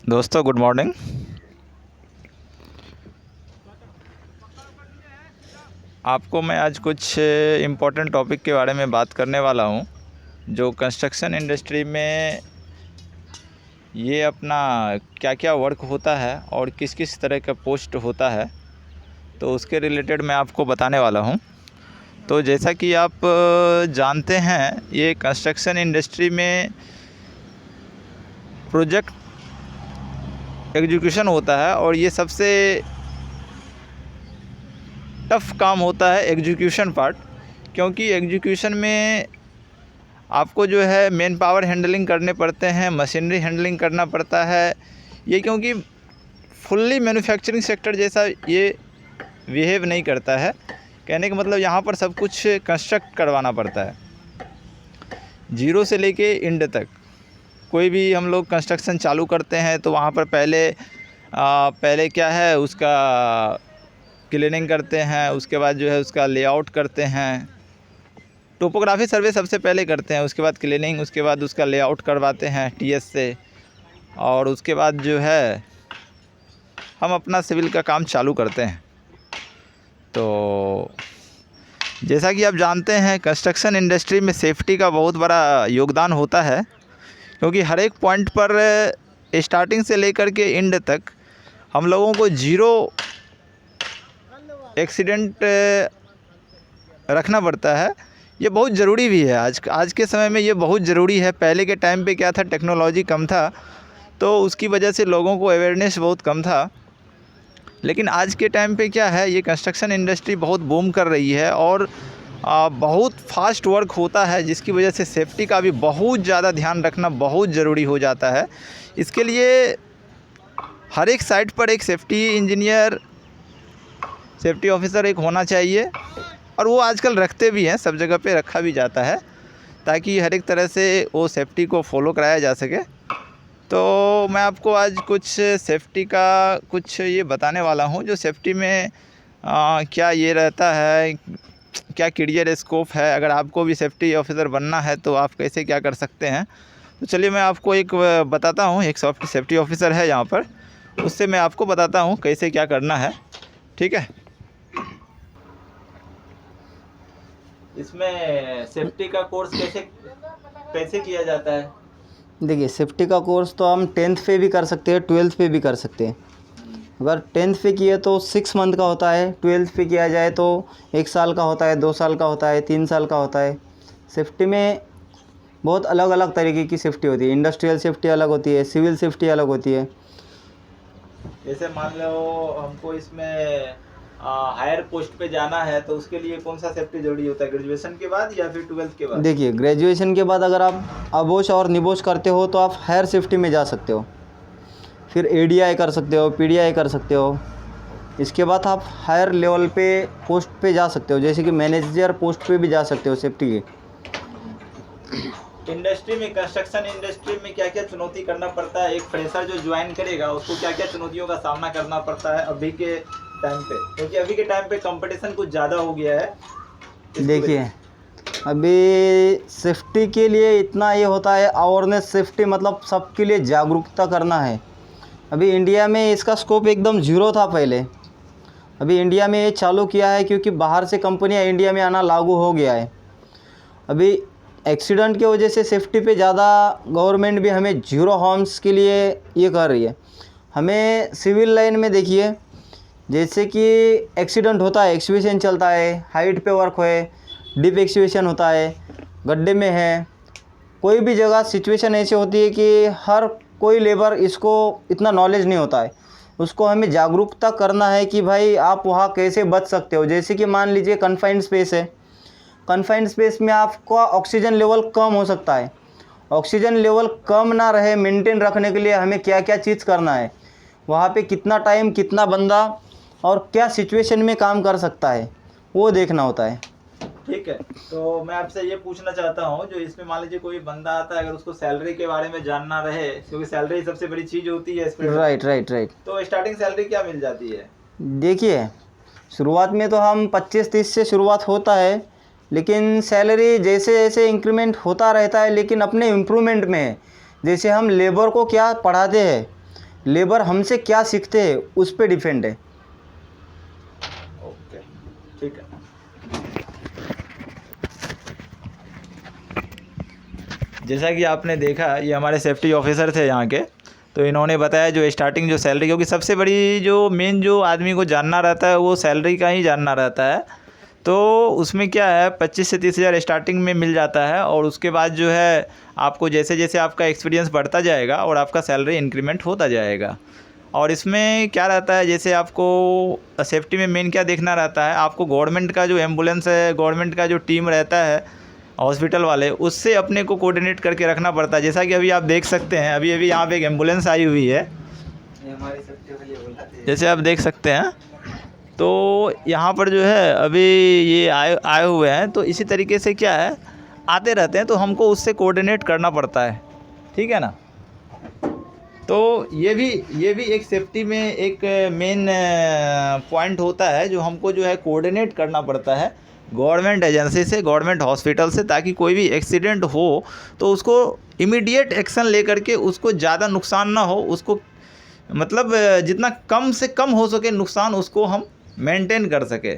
दोस्तों good morning. आपको मैं आज कुछ इम्पोर्टेंट टॉपिक के बारे में बात करने वाला हूँ जो कंस्ट्रक्शन इंडस्ट्री में ये अपना क्या क्या वर्क होता है और किस किस तरह का पोस्ट होता है, तो उसके रिलेटेड मैं आपको बताने वाला हूँ। तो जैसा कि आप जानते हैं, ये कंस्ट्रक्शन इंडस्ट्री में प्रोजेक्ट एग्जीक्यूशन होता है और ये सबसे टफ़ काम होता है एग्जीक्यूशन पार्ट, क्योंकि एग्जीक्यूशन में आपको जो है मैन पावर हैंडलिंग करने पड़ते हैं, मशीनरी हैंडलिंग करना पड़ता है। ये क्योंकि फुल्ली मैन्युफैक्चरिंग सेक्टर जैसा ये बिहेव नहीं करता है। कहने का मतलब यहाँ पर सब कुछ कंस्ट्रक्ट करवाना पड़ता है, जीरो से लेके एंड तक। कोई भी हम लोग कंस्ट्रक्शन चालू करते हैं तो वहाँ पर पहले क्या है, उसका क्लीनिंग करते हैं, उसके बाद जो है उसका लेआउट करते हैं, टोपोग्राफी सर्वे सबसे पहले करते हैं, उसके बाद क्लीनिंग, उसके बाद उसका लेआउट करवाते हैं टीएस से, और उसके बाद जो है हम अपना सिविल का काम चालू करते हैं। तो जैसा कि आप जानते हैं, कंस्ट्रक्शन इंडस्ट्री में सेफ्टी का बहुत बड़ा योगदान होता है, क्योंकि हर एक पॉइंट पर स्टार्टिंग से लेकर के एंड तक हम लोगों को जीरो एक्सीडेंट रखना पड़ता है। ये बहुत ज़रूरी भी है। आज के समय में ये बहुत ज़रूरी है। पहले के टाइम पे क्या था, टेक्नोलॉजी कम था, तो उसकी वजह से लोगों को अवेयरनेस बहुत कम था। लेकिन आज के टाइम पे क्या है, ये कंस्ट्रक्शन इंडस्ट्री बहुत बूम कर रही है और बहुत फास्ट वर्क होता है, जिसकी वजह से सेफ्टी का भी बहुत ज़्यादा ध्यान रखना बहुत ज़रूरी हो जाता है। इसके लिए हर एक साइट पर एक सेफ्टी इंजीनियर, सेफ्टी ऑफिसर एक होना चाहिए, और वो आजकल रखते भी हैं, सब जगह पे रखा भी जाता है, ताकि हर एक तरह से वो सेफ्टी को फॉलो कराया जा सके। तो मैं आपको आज कुछ सेफ्टी का कुछ ये बताने वाला हूँ, जो सेफ्टी में क्या ये रहता है, क्या करियर स्कोप है। अगर आपको भी सेफ्टी ऑफिसर बनना है तो आप कैसे क्या कर सकते हैं। तो चलिए मैं आपको एक बताता हूँ, एक सेफ्टी ऑफिसर है यहाँ पर, उससे मैं आपको बताता हूँ कैसे क्या करना है। ठीक है। इसमें सेफ्टी का कोर्स कैसे कैसे किया जाता है? देखिए, सेफ्टी का कोर्स तो हम 10th पे भी कर सकते हैं, 12th पे भी कर सकते हैं। अगर 10th पे किए तो 6 मंथ का होता है, 12th पे किया जाए तो 1 साल का होता है, 2 साल का होता है, 3 साल का होता है। सेफ्टी में बहुत अलग अलग तरीके की सेफ्टी होती है। इंडस्ट्रियल सेफ्टी अलग होती है, सिविल सेफ्टी अलग होती है। जैसे मान लो हमको इसमें हायर पोस्ट पे जाना है, तो उसके लिए कौन सा सेफ्टी जरूरी होता है, ग्रेजुएशन के बाद या फिर 12th के बाद? देखिए, ग्रेजुएशन के बाद अगर आप अबोश और निबोश करते हो तो आप हायर सेफ्टी में जा सकते हो, फिर एडीआई कर सकते हो, पीडीआई कर सकते हो। इसके बाद आप हायर लेवल पे पोस्ट पे जा सकते हो, जैसे कि मैनेजर पोस्ट पे भी जा सकते हो सेफ्टी के। इंडस्ट्री में, कंस्ट्रक्शन इंडस्ट्री में क्या क्या चुनौती करना पड़ता है? एक फ्रेशर जो ज्वाइन करेगा उसको क्या क्या चुनौतियों का सामना करना पड़ता है अभी के टाइम पे, क्योंकि अभी के टाइम पे कंपटीशन कुछ ज़्यादा हो गया है। देखिए, अभी सेफ्टी के लिए इतना ये होता है, अवेयरनेस सेफ्टी मतलब सबके लिए जागरूकता करना है। अभी इंडिया में इसका स्कोप एकदम ज़ीरो था पहले। अभी इंडिया में ये चालू किया है क्योंकि बाहर से कंपनियां इंडिया में आना लागू हो गया है। अभी एक्सीडेंट की वजह से सेफ्टी पे ज़्यादा गवर्नमेंट भी हमें जीरो हार्म्स के लिए ये कर रही है। हमें सिविल लाइन में देखिए, जैसे कि एक्सीडेंट होता है, एक्सक्यूशन चलता है, हाइट पे वर्क है, डीप एक्सक्यूशन होता है, गड्ढे में है, कोई भी जगह सिचुएशन ऐसी होती है कि हर कोई लेबर इसको इतना नॉलेज नहीं होता है। उसको हमें जागरूकता करना है कि भाई आप वहाँ कैसे बच सकते हो। जैसे कि मान लीजिए कन्फाइंड स्पेस है, कन्फाइंड स्पेस में आपका ऑक्सीजन लेवल कम हो सकता है। ऑक्सीजन लेवल कम ना रहे, मेंटेन रखने के लिए हमें क्या क्या चीज़ करना है, वहाँ पे कितना टाइम, कितना बंदा और क्या सिचुएशन में काम कर सकता है, वो देखना होता है। ठीक है। तो मैं आपसे ये पूछना चाहता हूँ, जो इसमें मान लीजिए कोई बंदा आता है, अगर उसको सैलरी के बारे में जानना रहे, क्योंकि सैलरी सबसे बड़ी चीज़ होती है इसमें। राइट। तो स्टार्टिंग सैलरी क्या मिल जाती है? देखिए, शुरुआत में तो हम 25-30 से शुरुआत होता है, लेकिन सैलरी जैसे जैसे इंक्रीमेंट होता रहता है, लेकिन अपने इम्प्रूवमेंट में है। जैसे हम लेबर को क्या पढ़ाते हैं, लेबर हमसे क्या सीखते हैं उस पे डिपेंड है। ओके, ठीक है। जैसा कि आपने देखा, ये हमारे सेफ्टी ऑफिसर थे यहाँ के, तो इन्होंने बताया जो स्टार्टिंग जो सैलरी, क्योंकि सबसे बड़ी जो मेन जो आदमी को जानना रहता है वो सैलरी का ही जानना रहता है। तो उसमें क्या है, 25 से 30 हज़ार स्टार्टिंग में मिल जाता है, और उसके बाद जो है आपको जैसे जैसे आपका एक्सपीरियंस बढ़ता जाएगा और आपका सैलरी इंक्रीमेंट होता जाएगा। और इसमें क्या रहता है, जैसे आपको सेफ्टी में मेन क्या देखना रहता है, आपको गवर्नमेंट का जो एम्बुलेंस है, गवर्नमेंट का जो टीम रहता है हॉस्पिटल वाले, उससे अपने को कोऑर्डिनेट करके रखना पड़ता है। जैसा कि अभी आप देख सकते हैं, अभी अभी यहाँ पे एक एम्बुलेंस आई हुई है, जैसे आप देख सकते हैं। तो यहाँ पर जो है अभी ये आए हुए हैं, तो इसी तरीके से क्या है, आते रहते हैं, तो हमको उससे कोऑर्डिनेट करना पड़ता है, ठीक है ना। तो ये भी एक सेफ्टी में एक मेन पॉइंट होता है, जो हमको जो है कोऑर्डिनेट करना पड़ता है गवर्नमेंट एजेंसी से, गवर्नमेंट हॉस्पिटल से, ताकि कोई भी एक्सीडेंट हो तो उसको इमीडिएट एक्शन लेकर के उसको ज़्यादा नुकसान ना हो, उसको मतलब जितना कम से कम हो सके नुकसान, उसको हम मेंटेन कर सके।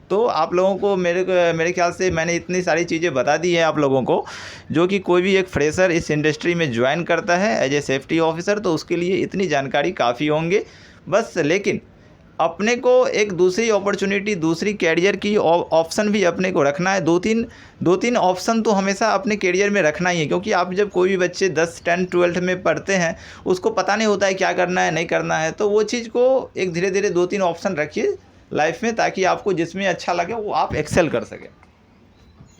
तो आप लोगों को मेरे ख्याल से मैंने इतनी सारी चीज़ें बता दी है आप लोगों को, जो कि कोई भी एक फ्रेशर इस इंडस्ट्री में ज्वाइन करता है एज ए सेफ्टी ऑफिसर, तो उसके लिए इतनी जानकारी काफ़ी होंगे बस। लेकिन अपने को एक दूसरी अपॉर्चुनिटी, दूसरी कैरियर की ऑप्शन भी अपने को रखना है। दो तीन ऑप्शन तो हमेशा अपने कैरियर में रखना ही है, क्योंकि आप जब कोई भी बच्चे 10, 10, 12 में पढ़ते हैं, उसको पता नहीं होता है क्या करना है नहीं करना है। तो वो चीज़ को एक धीरे धीरे 2-3 ऑप्शन रखिए लाइफ में, ताकि आपको जिसमें अच्छा लगे वो आप एक्सेल कर सकें।